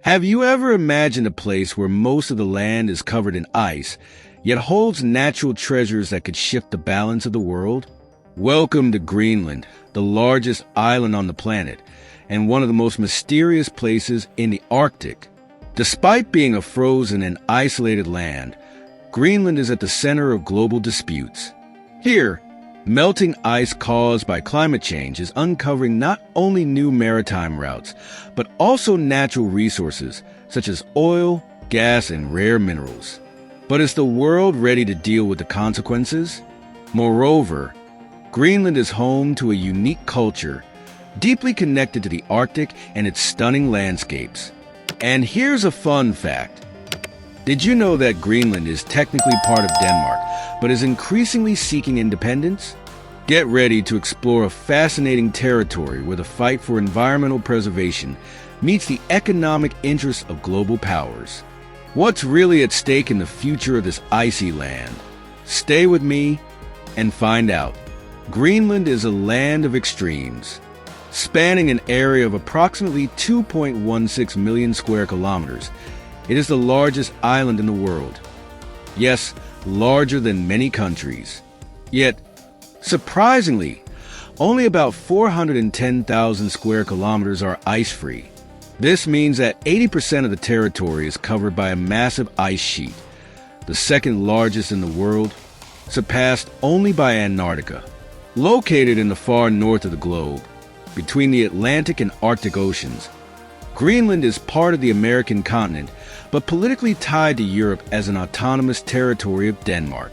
Have you ever imagined a place where most of the land is covered in ice, yet holds natural treasures that could shift the balance of the world? Welcome to Greenland, the largest island on the planet, and one of the most mysterious places in the Arctic. Despite being a frozen and isolated land, Greenland is at the center of global disputes. Here, melting ice caused by climate change is uncovering not only new maritime routes, but also natural resources such as oil, gas, and rare minerals. But is the world ready to deal with the consequences? Moreover, Greenland is home to a unique culture, deeply connected to the Arctic and its stunning landscapes. And here's a fun fact. Did you know that Greenland is technically part of Denmark, but is increasingly seeking independence? Get ready to explore a fascinating territory where the fight for environmental preservation meets the economic interests of global powers. What's really at stake in the future of this icy land? Stay with me and find out. Greenland is a land of extremes. Spanning an area of approximately 2.16 million square kilometers, it is the largest island in the world. Yes, larger than many countries. Yet, surprisingly, only about 410,000 square kilometers are ice-free. This means that 80% of the territory is covered by a massive ice sheet, the second largest in the world, surpassed only by Antarctica. Located in the far north of the globe, between the Atlantic and Arctic Oceans, Greenland is part of the American continent, but politically tied to Europe as an autonomous territory of Denmark.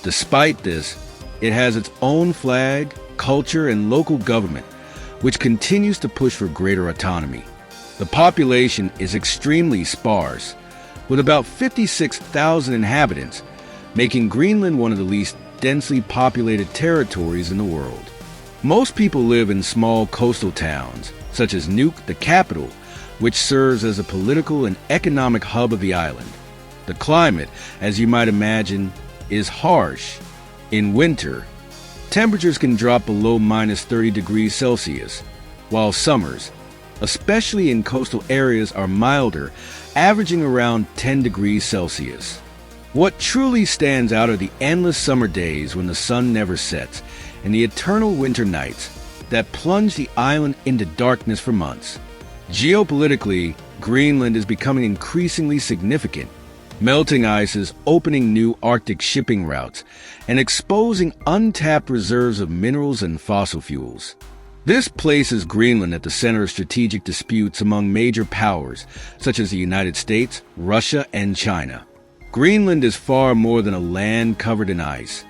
Despite this, it has its own flag, culture, and local government, which continues to push for greater autonomy. The population is extremely sparse, with about 56,000 inhabitants, making Greenland one of the least densely populated territories in the world. Most people live in small coastal towns, such as Nuuk, the capital, which serves as a political and economic hub of the island. The climate, as you might imagine, is harsh. In winter, temperatures can drop below -30 degrees Celsius, while summers, especially in coastal areas, are milder, averaging around 10 degrees Celsius. What truly stands out are the endless summer days when the sun never sets, and the eternal winter nights that plunge the island into darkness for months. Geopolitically, Greenland is becoming increasingly significant. Melting ice is opening new Arctic shipping routes and exposing untapped reserves of minerals and fossil fuels. This places Greenland at the center of strategic disputes among major powers, such as the United States, Russia, and China. Greenland is far more than a land covered in ice.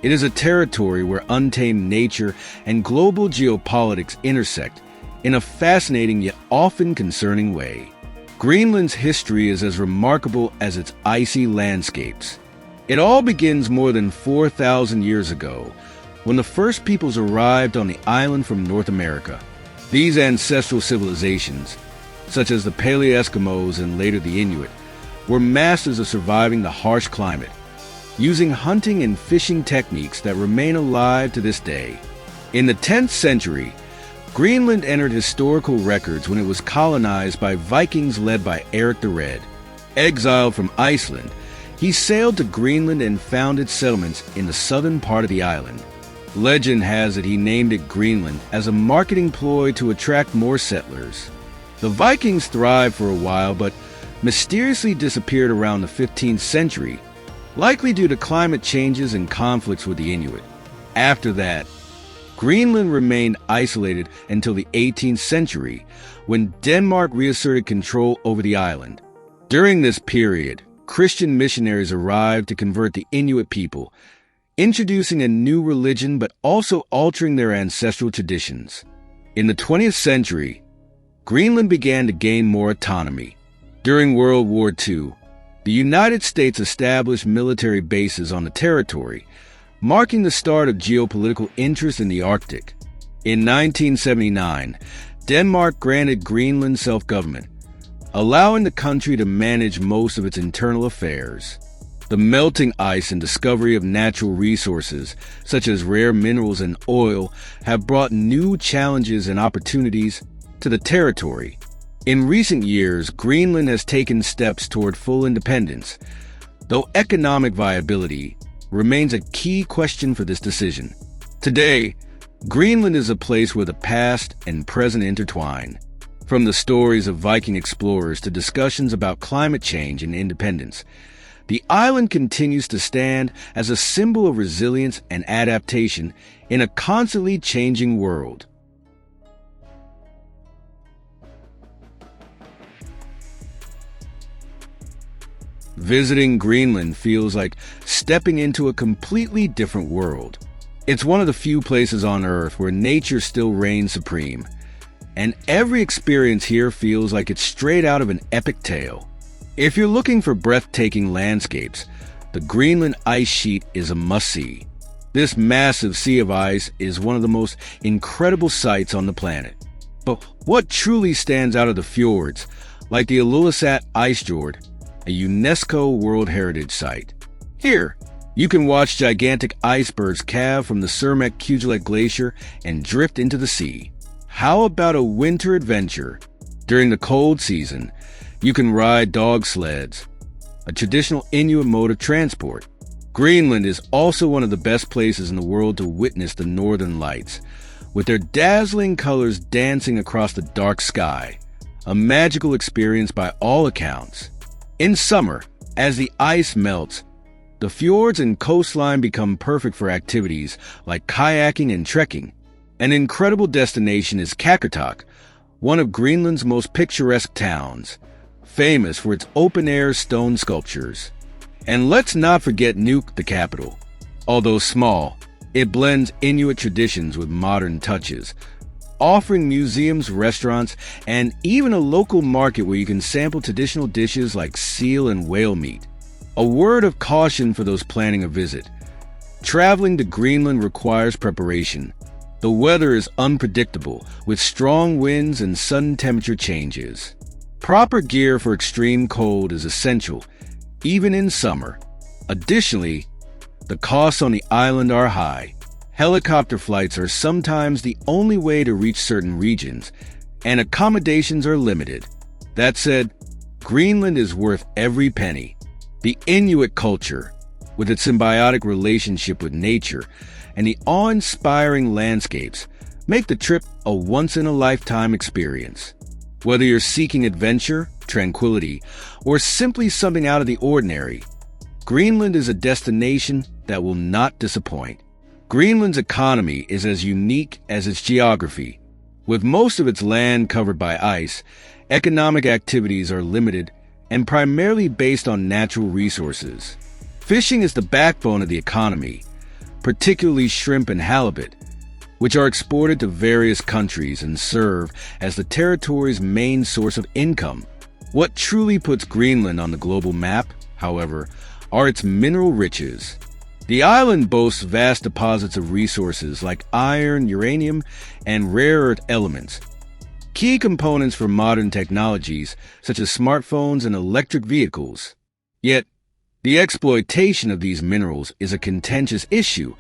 It is a territory where untamed nature and global geopolitics intersect in a fascinating yet often concerning way. Greenland's history is as remarkable as its icy landscapes. It all begins more than 4,000 years ago, when the first peoples arrived on the island from North America. These ancestral civilizations, such as the Paleo-Eskimos and later the Inuit, were masters of surviving the harsh climate, using hunting and fishing techniques that remain alive to this day. In the 10th century, Greenland entered historical records when it was colonized by Vikings led by Eric the Red. Exiled from Iceland, he sailed to Greenland and founded settlements in the southern part of the island. Legend has it he named it Greenland as a marketing ploy to attract more settlers. The Vikings thrived for a while, but mysteriously disappeared around the 15th century, likely due to climate changes and conflicts with the Inuit. After that, Greenland remained isolated until the 18th century, when Denmark reasserted control over the island. During this period, Christian missionaries arrived to convert the Inuit people, introducing a new religion but also altering their ancestral traditions. In the 20th century, Greenland began to gain more autonomy. During World War II, the United States established military bases on the territory, marking the start of geopolitical interest in the Arctic. In 1979, Denmark granted Greenland self-government, allowing the country to manage most of its internal affairs. The melting ice and discovery of natural resources, such as rare minerals and oil, have brought new challenges and opportunities to the territory. In recent years, Greenland has taken steps toward full independence, though economic viability remains a key question for this decision. Today, Greenland is a place where the past and present intertwine. From the stories of Viking explorers to discussions about climate change and independence, the island continues to stand as a symbol of resilience and adaptation in a constantly changing world. Visiting Greenland feels like stepping into a completely different world. It's one of the few places on Earth where nature still reigns supreme, and every experience here feels like it's straight out of an epic tale. If you're looking for breathtaking landscapes, the Greenland ice sheet is a must-see. This massive sea of ice is one of the most incredible sights on the planet. But what truly stands out of the fjords, like the Ilulissat Ice Fjord, a UNESCO World Heritage Site? Here, you can watch gigantic icebergs calve from the Cermak-Kujalleq Glacier and drift into the sea. How about a winter adventure? During the cold season, you can ride dog sleds, a traditional Inuit mode of transport. Greenland is also one of the best places in the world to witness the northern lights, with their dazzling colors dancing across the dark sky, a magical experience by all accounts. In summer, as the ice melts, the fjords and coastline become perfect for activities like kayaking and trekking. An incredible destination is Qaqortoq, one of Greenland's most picturesque towns, famous for its open-air stone sculptures. And let's not forget Nuuk, the capital. Although small, it blends Inuit traditions with modern touches, offering museums, restaurants, and even a local market where you can sample traditional dishes like seal and whale meat. A word of caution for those planning a visit. Traveling to Greenland requires preparation. The weather is unpredictable, with strong winds and sudden temperature changes. Proper gear for extreme cold is essential, even in summer. Additionally, the costs on the island are high. Helicopter flights are sometimes the only way to reach certain regions, and accommodations are limited. That said, Greenland is worth every penny. The Inuit culture, with its symbiotic relationship with nature and the awe-inspiring landscapes, make the trip a once-in-a-lifetime experience. Whether you're seeking adventure, tranquility, or simply something out of the ordinary, Greenland is a destination that will not disappoint. Greenland's economy is as unique as its geography. With most of its land covered by ice, economic activities are limited and primarily based on natural resources. Fishing is the backbone of the economy, particularly shrimp and halibut, which are exported to various countries and serve as the territory's main source of income. What truly puts Greenland on the global map, however, are its mineral riches. The island boasts vast deposits of resources like iron, uranium, and rare earth elements, key components for modern technologies such as smartphones and electric vehicles. Yet, the exploitation of these minerals is a contentious issue,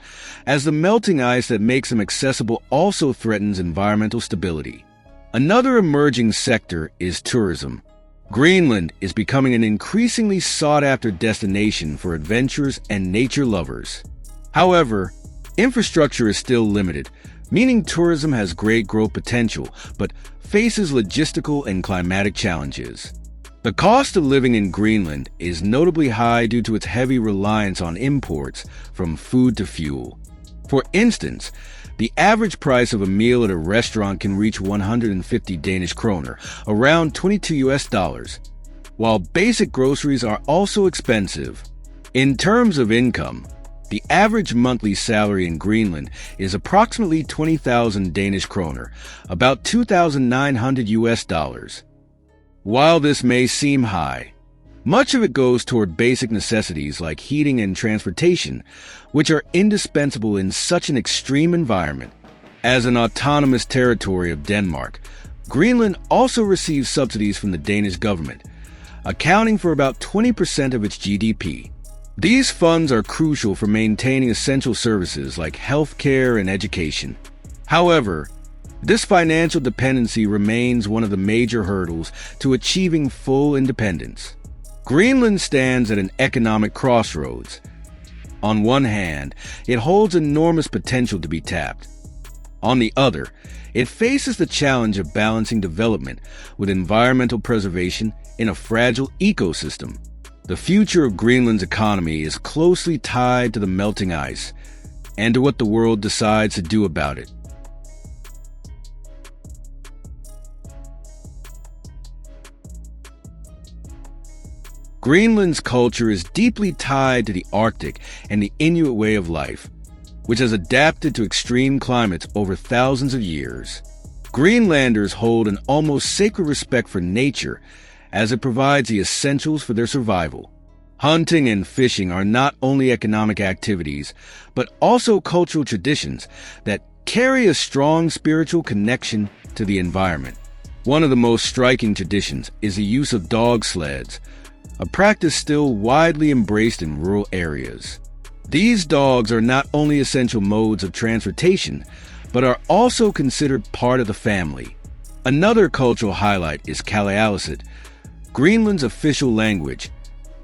as the melting ice that makes them accessible also threatens environmental stability. Another emerging sector is tourism. Greenland is becoming an increasingly sought-after destination for adventurers and nature lovers. However, infrastructure is still limited, meaning tourism has great growth potential, but faces logistical and climatic challenges. The cost of living in Greenland is notably high due to its heavy reliance on imports, from food to fuel. For instance, the average price of a meal at a restaurant can reach 150 Danish kroner, around $22, while basic groceries are also expensive. In terms of income, the average monthly salary in Greenland is approximately 20,000 Danish kroner, about $2,900. While this may seem high, much of it goes toward basic necessities like heating and transportation, which are indispensable in such an extreme environment. As an autonomous territory of Denmark, Greenland also receives subsidies from the Danish government, accounting for about 20% of its GDP. These funds are crucial for maintaining essential services like healthcare and education. However, This financial dependency remains one of the major hurdles to achieving full independence. Greenland stands at an economic crossroads. On one hand, it holds enormous potential to be tapped. On the other, it faces the challenge of balancing development with environmental preservation in a fragile ecosystem. The future of Greenland's economy is closely tied to the melting ice and to what the world decides to do about it. Greenland's culture is deeply tied to the Arctic and the Inuit way of life, which has adapted to extreme climates over thousands of years. Greenlanders hold an almost sacred respect for nature as it provides the essentials for their survival. Hunting and fishing are not only economic activities, but also cultural traditions that carry a strong spiritual connection to the environment. One of the most striking traditions is the use of dog sleds, a practice still widely embraced in rural areas. These dogs are not only essential modes of transportation, but are also considered part of the family. Another cultural highlight is Kalaalleq, Greenland's official language,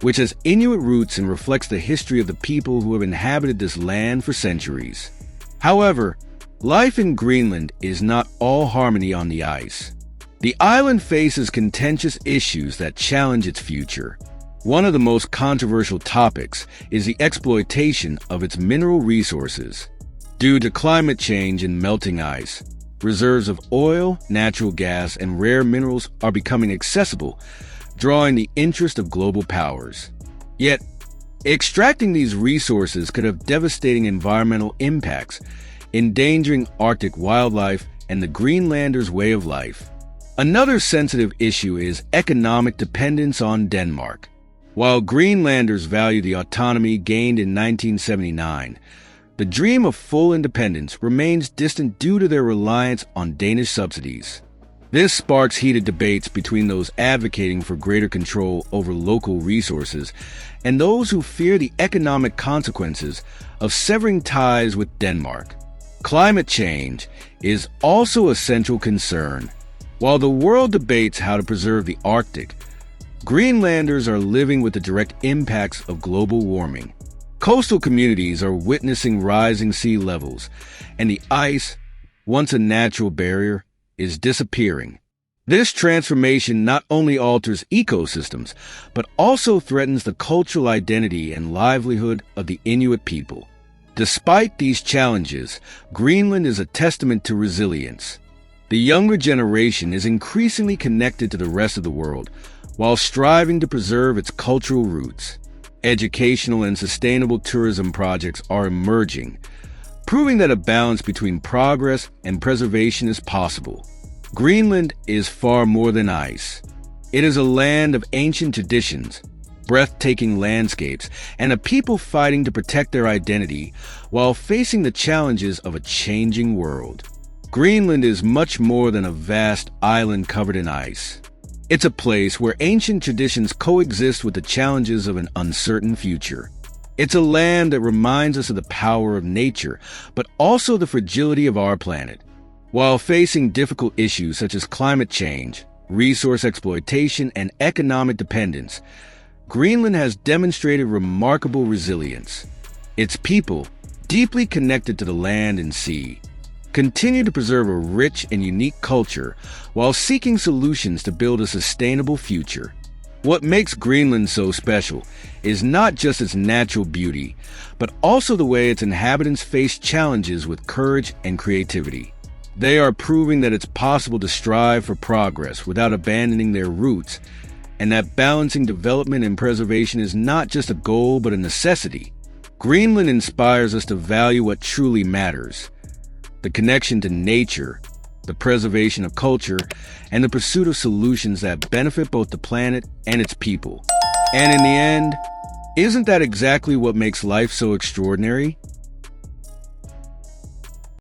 which has Inuit roots and reflects the history of the people who have inhabited this land for centuries. However, life in Greenland is not all harmony on the ice. The island faces contentious issues that challenge its future. One of the most controversial topics is the exploitation of its mineral resources. Due to climate change and melting ice, reserves of oil, natural gas, and rare minerals are becoming accessible, drawing the interest of global powers. Yet, extracting these resources could have devastating environmental impacts, endangering Arctic wildlife and the Greenlanders' way of life. Another sensitive issue is economic dependence on Denmark. While Greenlanders value the autonomy gained in 1979, the dream of full independence remains distant due to their reliance on Danish subsidies. This sparks heated debates between those advocating for greater control over local resources and those who fear the economic consequences of severing ties with Denmark. Climate change is also a central concern. While the world debates how to preserve the Arctic, Greenlanders are living with the direct impacts of global warming. Coastal communities are witnessing rising sea levels, and the ice, once a natural barrier, is disappearing. This transformation not only alters ecosystems, but also threatens the cultural identity and livelihood of the Inuit people. Despite these challenges, Greenland is a testament to resilience. The younger generation is increasingly connected to the rest of the world, while striving to preserve its cultural roots. Educational and sustainable tourism projects are emerging, proving that a balance between progress and preservation is possible. Greenland is far more than ice. It is a land of ancient traditions, breathtaking landscapes, and a people fighting to protect their identity while facing the challenges of a changing world. Greenland is much more than a vast island covered in ice. It's a place where ancient traditions coexist with the challenges of an uncertain future. It's a land that reminds us of the power of nature, but also the fragility of our planet. While facing difficult issues such as climate change, resource exploitation, and economic dependence, Greenland has demonstrated remarkable resilience. Its people, deeply connected to the land and sea, continue to preserve a rich and unique culture while seeking solutions to build a sustainable future. What makes Greenland so special is not just its natural beauty, but also the way its inhabitants face challenges with courage and creativity. They are proving that it's possible to strive for progress without abandoning their roots, and that balancing development and preservation is not just a goal but a necessity. Greenland inspires us to value what truly matters: the connection to nature, the preservation of culture, and the pursuit of solutions that benefit both the planet and its people. And in the end, isn't that exactly what makes life so extraordinary?